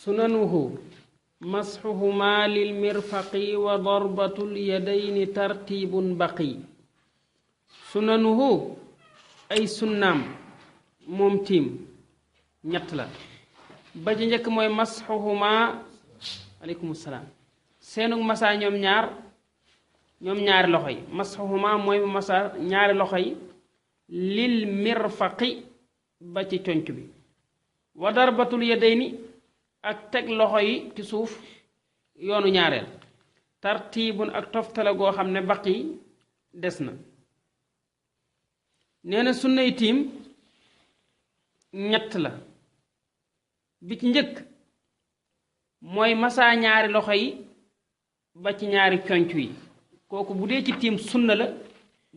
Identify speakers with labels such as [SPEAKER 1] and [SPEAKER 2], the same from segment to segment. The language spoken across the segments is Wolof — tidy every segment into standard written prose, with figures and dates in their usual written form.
[SPEAKER 1] sunanuhu masxuhuma lilmirfaqi wa darbatul yadayni tartibun baqi. sunanuhu ay sunnaam moom tiim ñett la. ba ci njëkk mooy masxuhuma aleykum salaam seenug masaa ñoom ñaari loxo yi. masxuhuma mooy masaa ñaari loxo yi lil mirfaqi ba ci conc bi. wa darbatul yadayni ak teg loxo yi ci suuf yoonu ñaareel. tartiibun ak toftale goo xam ne baqi des na. nee na sunnay tiim ñett la. bi ci njëkk mooy masaa ñaari loxo yi ba ci ñaari conc yi. kooku bu dee ci tiim sunna la,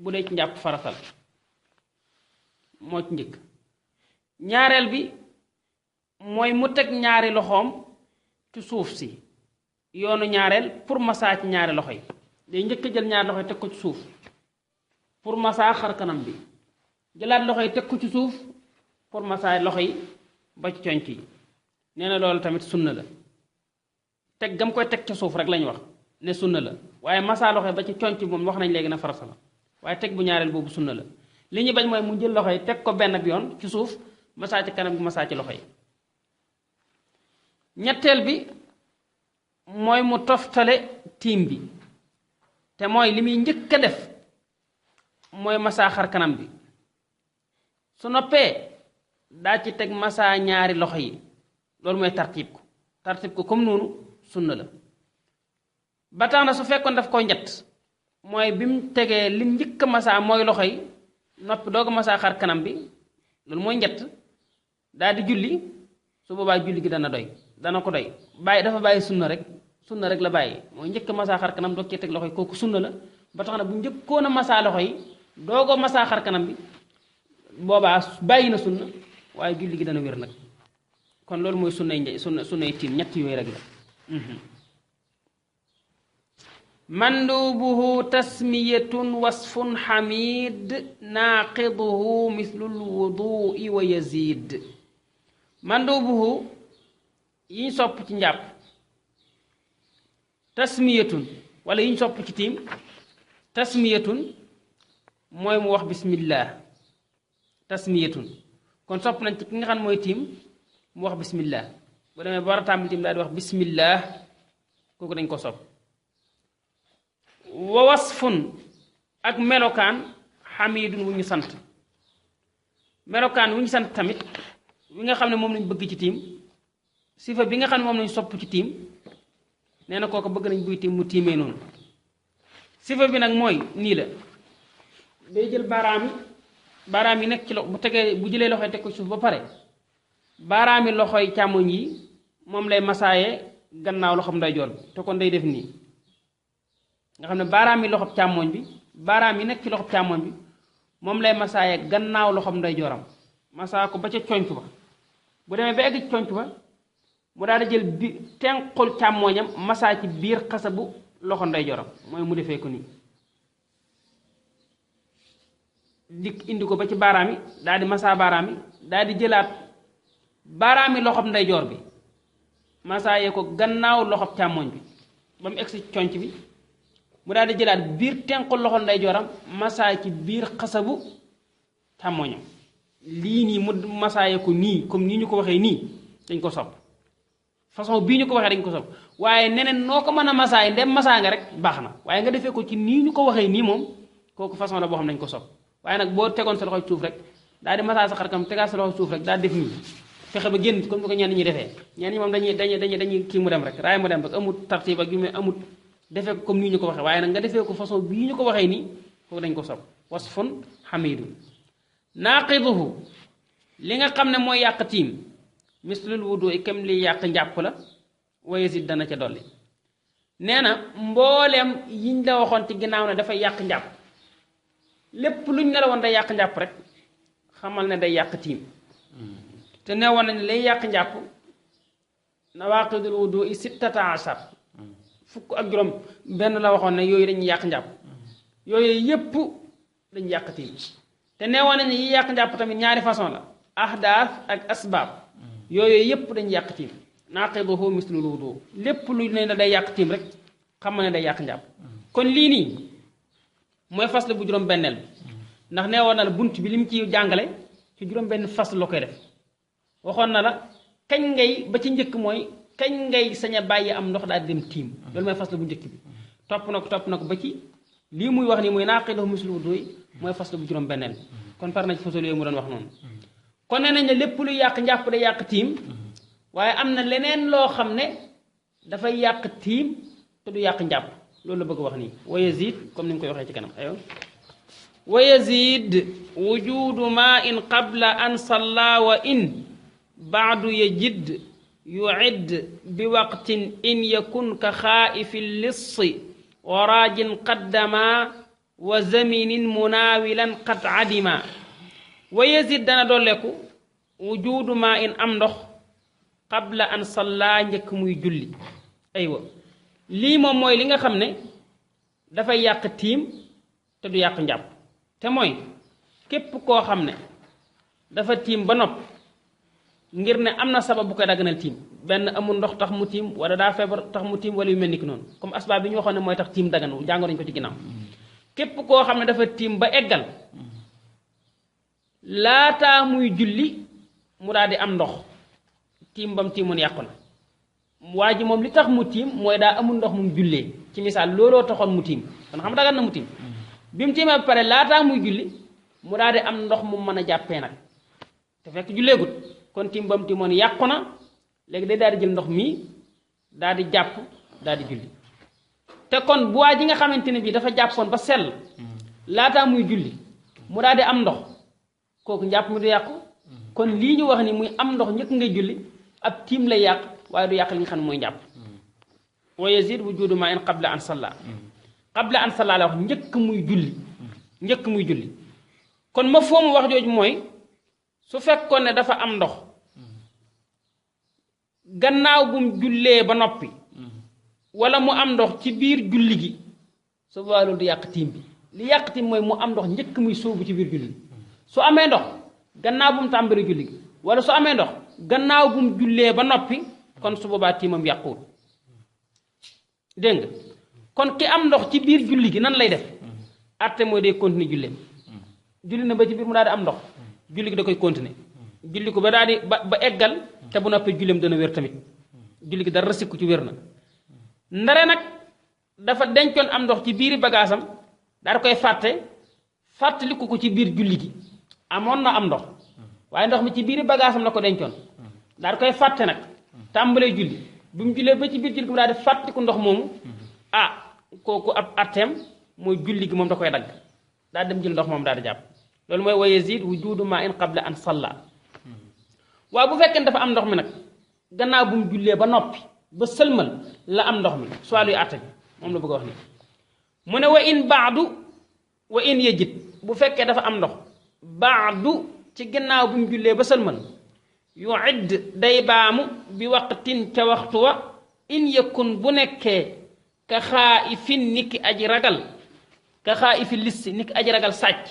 [SPEAKER 1] bu dee ci njàpp faratal moo ci njëkk. ñaareel bi mooy mu teg ñaari loxoom ci suuf si yoonu ñaareel pour masaa ci ñaari loxo yi. day njëkk jël ñaari loxo yi teg ko ci suuf pour masaa xar kanam bi, jëlaat loxo yi teg ko ci suuf pour masaa loxo yi ba ci conc yi. nee na loolu tamit sunna la. teg gam koy teg ca suuf rek lañ wax ne sunna la, waaye masaa loxo yi ba ci conc moom wax nañ léegi na farata la, waaye teg bu ñaareel boobu sunna la. li ñu bañ mooy mu jël loxo yi teg ko benn bi yoon ci suuf masaa ci kanam bi masaa ci loxo yi. ñetteel bi mooy mu toftale tiim bi, te mooy li muy njëkk a def mooy masaa xar kanam bi. su noppee daa ci teg masaa ñaari loxo yi. loolu mooy tartiib ko comme noonu sunna la. ba tax na su fekkoon daf ko njett mooy bi mu tegee lim njëkk a masaa mooy loxo yi noppi doog a masaa xar kanam bi, loolu mooy njett daal di julli, su boobaa julli gi dana ko doy. dafa bàyyi sunna rek la bàyyi, mooy njëkk a masaa xar kanam doog cee teg loxo yi, kooku sunna la. ba tax na bu njëkkoon a masaa loxo yi doog a masaa xar kanam bi, boobaa bàyyi na sunna, waaye julli gi dana wér nag. kon loolu mooy sunnay tiim ñett yooyu rek la. mandubuhu tasmiyatun wasfun xamid naaqiduhu mislul wudui wa yazid. mandubuhu yiñ sopp ci njàpp tasmiyatun wala yiñ sopp ci tiim tasmiyatun mooy mu wax bismillah. tasmiyatun kon sopp nañ ci ki nga xam mooy tiim mu wax bismillah. bu demee ba war a tàmbali tiim daal di wax bismillah, kooku dañ ko sopp. wa wasfun ak melokaan xamidun wu ñu sant. melokaan wu ñu sant tamit wi nga xam ne moom lañ bëgg ci tiim, sifa bi nga xam ne moom lañ sopp ci tiim, nee na kooku bëgg nañ buy tiim mu tiimee noonu. sifa bi nag mooy nii la. day jël baaraam yi nekk ci loxo bu jëlee loxoy teg ko suuf ba pare, baaraami loxoy càmmoñ yi moom lay masaaye gannaaw loxoom ndeyjoor bi, te kon day def nii. nga xam ne baaraam yi loxob càmmoñ bi, baaraam yi nekk ci loxob càmmoñ bi moom lay masaaye gannaaw loxoom ndeyjooram, masaa ko ba ca conc ba. bu demee ba egg ci conc ba mu daal di jël tenqul càmmoñam masaa ci biir xasabu loxo ndeyjooram, mooy mu defee ko nii. dikk indi ko ba ci baaraam yi daal di masaa baaraam yi, daal di jëlaat baaraami loxob ndeyjoor bi masaaye ko gannaaw loxob càmmoñ bi ba mu egg ci conc bi. mu daal di jëlaat biir tenqul loxo ndeyjooram masaa ci biir xasabu càmmoñam. lii nii mu masaaye ko nii comme nii ñu ko waxee nii dañ ko sopp. façon bii ñu ko waxee dañ ko sopp, waaye neneen noo ko mën a masaaye ndem masaa nga rek baax na, waaye nga defee ko ci nii ñu ko waxee nii moom kooku façon la boo xam ne dañ ko sopp. waaye nag boo tegoon sa loxo suuf rek daal di masaa sa xar kanam tegaat sa loxo suuf rek daal def nii fexe ba génn comme ni ko ñenn ñi defee. ñenn ñi moom dañuy kii mu dem rek raay mu dem rek amut tartiib ak yu mel amut defee ko comme nii ñu ko waxee, waaye nag nga defee ko façon bii ñu ko waxee nii foofu dañ ko sopp. wasfun xamidun. naaqiduhu li nga xam ne mooy yàq tiim mislul wudu kem li yàq njàpp la, wa yazid dana ca dolli. nee na mbooleem yiñ la waxoon ci ginnaaw ne dafay yàq njàpp, lépp luñ ne la woon day yàq njàpp rek xamal ne day yàq tiim. te nee woon nañ lay yàq njàpp nawaaqidul wudu sittata ashar, fukk ak juróom benn la waxoon ne yooyu dañuy yàq njàpp, yooyu yépp dañuy yàq tiim. te neewoon nañu yi yàq njàpp tamit ñaari façon la, ahdaas ak asbaab. yooyu yépp dañuy yàq tiim. naaqiduhu mislul wudu lépp lu ne na day yàq tiim rek xam ne day yàq njàpp kon lii nii mooy faslu bu juróom-benneel bi ndax nee woon na la bunt bi li mu ci jàngale ci juróom-benn faslu la koy def waxoon na la kañ ngay ba ci njëkk mooy kañ ngay sañ a bàyyi am ndox daal di dem tiim loolu mooy faslu bu njëkk bi topp na ko ba ci lii muy wax nii muy naaqiduhu mislul wudu mooy faslu bu juróom-benneel bi kon par na ci faslu yooyu mu doon wax noonu kon nee nañ ne lépp lu yàq njàpp day yàq tiim waaye am na leneen loo xam ne dafay yàq tiim te du yàq njàpp loolu la bëgg wax nii wa yazid comme ni mu koy waxee ci kanam ayo wa yazid wujudu ma in qabla an salla wa in baadu yajid yuid bi waqtin in yakun ka xaa'ifi lissi wa raajin qaddama wa zaminin munaawilan qad adima wa yazid dana dolleku wujudu ma in am ndox qabla an salla njëkk muy julli aywa lii moom mooy li nga xam ne dafay yàq tiim te du yàq njàpp te mooy képp koo xam ne dafa tiim ba nopp ngir ne am na sabab bu koy dagganal tiim benn amul ndox tax mu tiim wala daa feebar tax mu tiim wala yu mel ni ki noonu comme asbaab bi ñu waxoon ne mooy tax tiim dagan jàngoo nañu ko ci ginnaaw képp koo xam ne dafa tiim ba eggal laataa muy julli mu daal di am ndox tiim bam tiimoon yàqu na waa ji moom li tax mu tiim mooy daa amul ndox mu jullee ci misaal looloo taxoon mu tiim kon xam dagan na mu tiim bi mu tiimee ba pare laataa muy julli mu daal di am ndox mu mën a jàppee nag te fekk julleegut kon tiim bam tiimoon yàqu na léegi day daal di jël ndox mii daal di jàpp daal di julli te kon bu waa ji nga xamante ne bii dafa jàppoon ba sell laataa muy julli mu daal di am ndox kooku njàpp mi du yàqu kon lii ñu wax ni muy am ndox njëkk ngay julli ab tiim lay yàq waaye du yàq li nga xam ne mooy njàpp wa yazid wujudu ma in qabla an salla la wax njëkk muy julli kon ma foomu wax jooju mooy su fekkoon ne dafa am ndox gannaaw bu mu jullee ba noppi wala mu am ndox ci biir julli gi su boobaa loolu du yàq tiim bi li yàq tiim mooy mu am ndox njëkk muy sóobu ci biir julli gi su amee ndox gannaaw bu mu tàmbali julli gi wala su amee ndox gannaaw bu mu jullee ba noppi kon su boobaa tiimam yàquwul dégg nga kon ki am ndox ci biir julli gi nan lay def atte mooy day continuer julleem julli na ba ci biir mu daal di am ndox julli gi da koy continuer julli ko ba daal di ba eggal te bu noppee julleem dana wér tamit julli gi dara sikku ci wér na ndare nag dafa dencoon am ndox ci biiri bagaasam daal di koy fàttaliku ko ci biir julli gi amoon na am ndox waaye ndox mi ci biiri bagaasam la ko dencoon daal di koy fàtte nag tàmbalee julli bu mu jullee ba ci biir julli gi mu daal di fàttaliku ndox moomu kooku ab atteem mooy julli gi moom da koy dagg daal dem jël ndox moom daal di jàpp loolu mooy wa yazid wujudu ma in qabla an salla waaw bu fekkee dafa am ndox mi nag gannaaw bu mu jullee ba noppi ba sëlmal la am ndox mi soit luy àtte bi moom la bëgg a wax ni mu ne wa in baadu wa in yajid bu fekkee dafa am ndox baadu ci gannaaw bu mu jullee ba sëlmal yuid day baamu bi waqtin ca waxtu wa in yakun bu nekkee ka xaaifin niki aji ragal ka xaa'ifi lissi ni ki aji ragal sàcc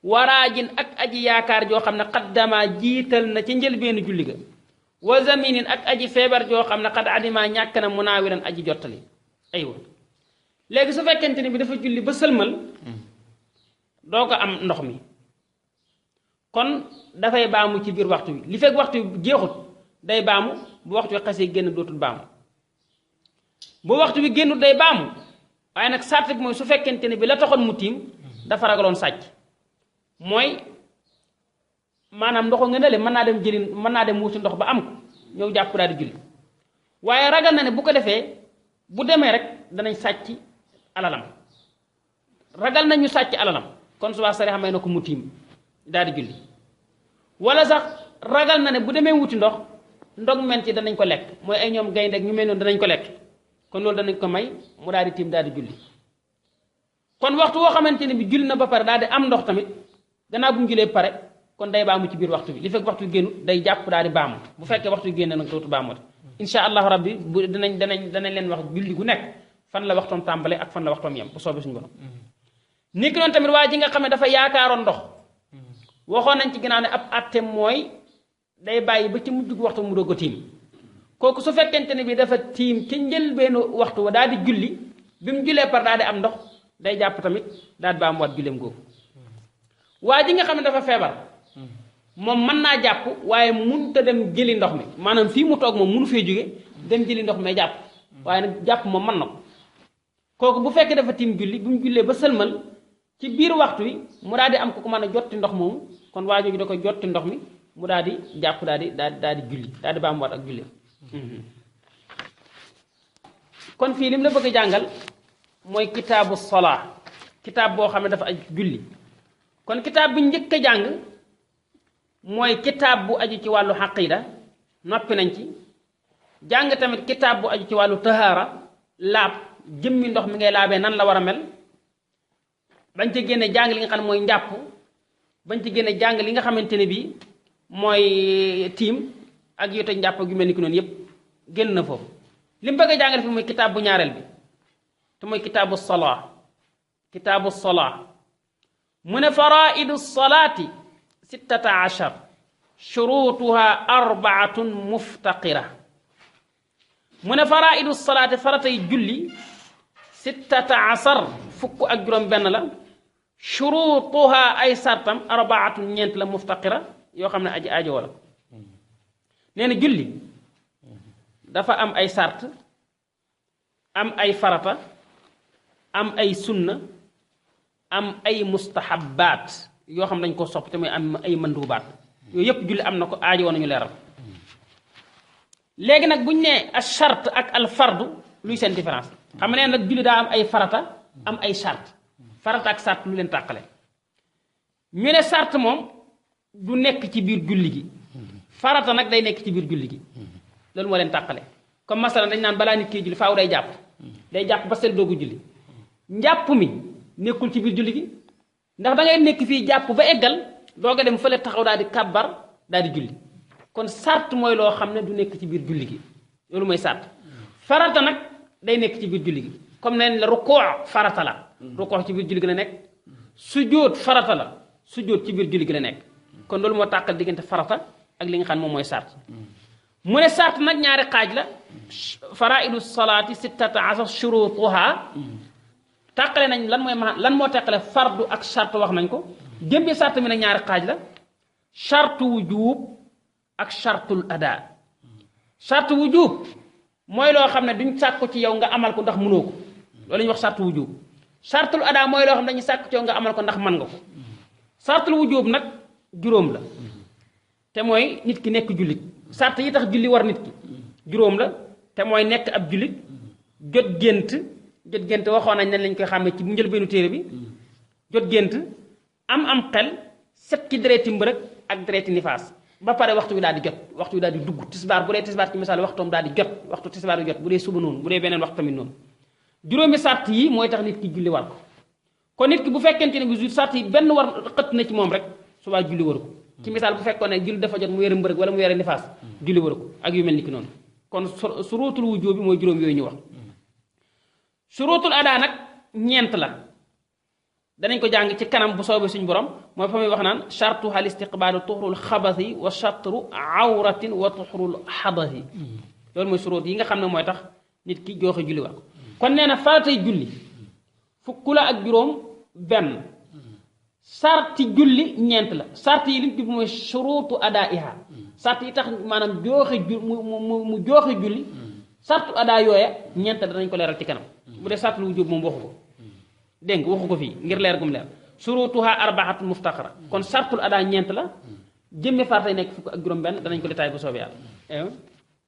[SPEAKER 1] waraajin ak aji yaakaar joo xam ne xaddama jiital na ci njëlbeenu julli ga wa zaminin ak aji feebar joo xam ne xad adima ñàkk na munaawiran aji jottali aywa léegi su fekkente ni bi dafa julli ba sëlmal doo ko am ndox mi kon dafay baamu ci biir waxtu wi li fekk waxtu wi jeexut day baamu bu waxtu wi xasee génn dootul baamu bu waxtu wi génnut day baamu waaye nag sart bi mooy su fekkente ne bi la taxoon mu tiim dafa ragaloon sàcc mooy maanaam ndoxo nga nele mën naa dem wuti ndox ba am ko ñëw jàpp daal di julli waaye ragal na ne bu ko defee bu demee rek danañ sàcc alalam ragal nañu sàcc alalam kon subaa sare xamee na ko mu tiim daal di julli wala sax ragal na ne bu demee wuti ndox ndog men ci danañ ko lekk mooy ay ñoom gaynde ak ñu mel noonu danañ ko lekk kon loolu danañ ko may mu daal di tiim daal di julli kon waxtu woo xamante ne bi julli na ba pare daal di am ndox tamit gannaaw bu mu jullee pare kon day baamu ci biir waxtu bi li fekk waxtu bi génnut day jàpp daal di baamu bu fekkee waxtu bi génne nag dootu baamu insha allahu rabbi bu danañ leen wax julli gu nekk fan la waxtoom tàmbale ak fan la waxtoom yem bu soobee suñu borom ni ki noonu tamit waa ji nga xam ne dafa yaakaaroon ndox waxoon nañ ci ginnaaw ne ab àtte mooy day bàyyi ba ci mujj gu waxtu mu doog a tiim kooku su fekkente ne bi dafa tiim ca njëlbeenu waxtu wa daal di julli bi mu jullee par daal di am ndox day jàpp tamit daal di ba am waat julleem googu waa ji nga xam ne dafa feebar moom mën naa jàpp waaye mënut a dem jëli ndox mi maanaam fii mu toog moom mënu fee jóge dem jëli ndox mi jàpp waaye nag jàpp moom mën na ko kooku bu fekkee dafa tiim julli bi mu jullee ba sëlmal ci biir waxtu wi mu daal di am ko ko mën a jotti ndox moomu kon waa jooju da koy jotti ndox mi mu daal di jàpp daal di julli daal di ba am waat ak julleem kon fii lim la bëgg a jàngal mooy kitaabu solaa kitaab boo xam ne dafa aj julli kon kitaab bi njëkk a jàng mooy kitaab bu aju ci wàllu xaqida noppi nañ ci jàng tamit kitaab bu aju ci wàllu tahaara laab jëmmi ndox mi ngay laabee nan la war a mel bañ ci génne jàng li nga xam ne mooy njàpp bañ ci génne jàng li nga xamante ne bii mooy tiim ak yote njàpp ak yu mel ni ki noonu yépp génn na foofu li mu bëgg a jàngale fi mooy kitaab bu ñaareel bi te mooy kitaabu solaa kitaabu solaa mu ne faraidu solaati 16 shurutuha 4 muftaqira mu ne faraidu solaati faratay julli 16 fukk ak juróom benn la shurutuha ay sartam 4 ñeent la muftaqira yoo xam ne aji aajo wala nee na julli dafa am ay sart am ay farata am ay sunna am ay mustahabbaat yoo xam dañ ko sopp te muy am ay mandubaat yooyu yépp julli am na ko aajo woon nañu leeral léegi nag buñ nee al charte ak al fardu luy seen différence xam nga ne nag julli daa am ay farata am ay charte farata ak charte lu leen tàqale ñu ne charte moom du nekk ci biir julli gi farata nag day nekk ci biir julli gi loolu moo leen tàqale comme masalan dañ naan balaa nit kii julli faaw day jàpp ba sel doogu julli njàpp mi nekkul ci biir julli gi ndax da ngay nekk fii jàpp ba eggal doog a dem fële taxaw daal di kàbbar daal di julli kon sart mooy loo xam ne du nekk ci biir julli gi loolu mooy sart farata nag day nekk ci biir julli gi comme neen la rukoo farata la rukoo ci biir julli gi la nekk sujjóot farata la sujjóot ci biir julli gi la nekk kon loolu moo tàqal diggante farata ak li nga xam moom mooy sart mu ne sart nag ñaari xaaj la faraidu salaati 16 shurutuha tàqale nañ lan moo tàqale fardu ak sart wax nañ ko jëmbi sart mi nag ñaari xaaj la shartu wujub ak shartul ada shartu wujub mooy loo xam ne duñ sàkku ci yow nga amal ko ndax mënoo ko loolu la ñuy wax shartu wujub shartul ada mooy loo xam ne dañuy sàkku ci yow nga amal ko ndax mën nga ko shartul wujub nag juróom la te mooy nit ki nekk jullit sart yi tax julli war nit ki juróom la te mooy nekk ab jullit jot gént waxoon nañ ne lañ koy xàmmee ci bu njëlbeenu téere bi jot gént am xel set ci dereeti mbërëg ak dereeti nifaas ba pare waxtu wi daal di jot waxtu wi daal di dugg tisbaar bu dee tisbaar ci misaal waxtoom daal di jot waxtu tisbaar wi jot bu dee suba noonu bu dee beneen waxtu tamit noonu juróomi sart yi mooy tax nit ki julli war ko kon nit ki bu fekkente ne bi sart yi benn war xëtt na ci moom rek subaa julli waru ko ci misaal bu fekkoon ne julli dafa jot mu weere mbërëg wala mu weere nifaas julli waru ko ak yu mel ni ki noonu kon surutul wujub bi mooy juróom yooyu ñu wax surutul ada nag ñeent la danañ ko jàng ci kanam bu soobee suñu borom mooy fa muy wax naan chartu hal istiqbaalu tuxrul xabasi wa chatru awratin wa tuxrul xadasi loolu mooy surut yi nga xam ne mooy tax nit ki jooxe julli war ko kon nee na faratay julli fukk la ak juróom benn sarti julli ñeent la sart yi lim ci mooy surutu adaiha sart yi tax maanaam jooxe mu jooxe julli sartu ada yooya ñeent danañ ko leeral ci kanam bu dee sartul wujub moom waxu ko dégg nga waxu ko fii ngir leer gum leer surutuha arbaatun muftaqara kon sartul ada ñeent la jëmme faratay nekk fukk ak juróom benn danañ ko détaillé bu soobee yàlla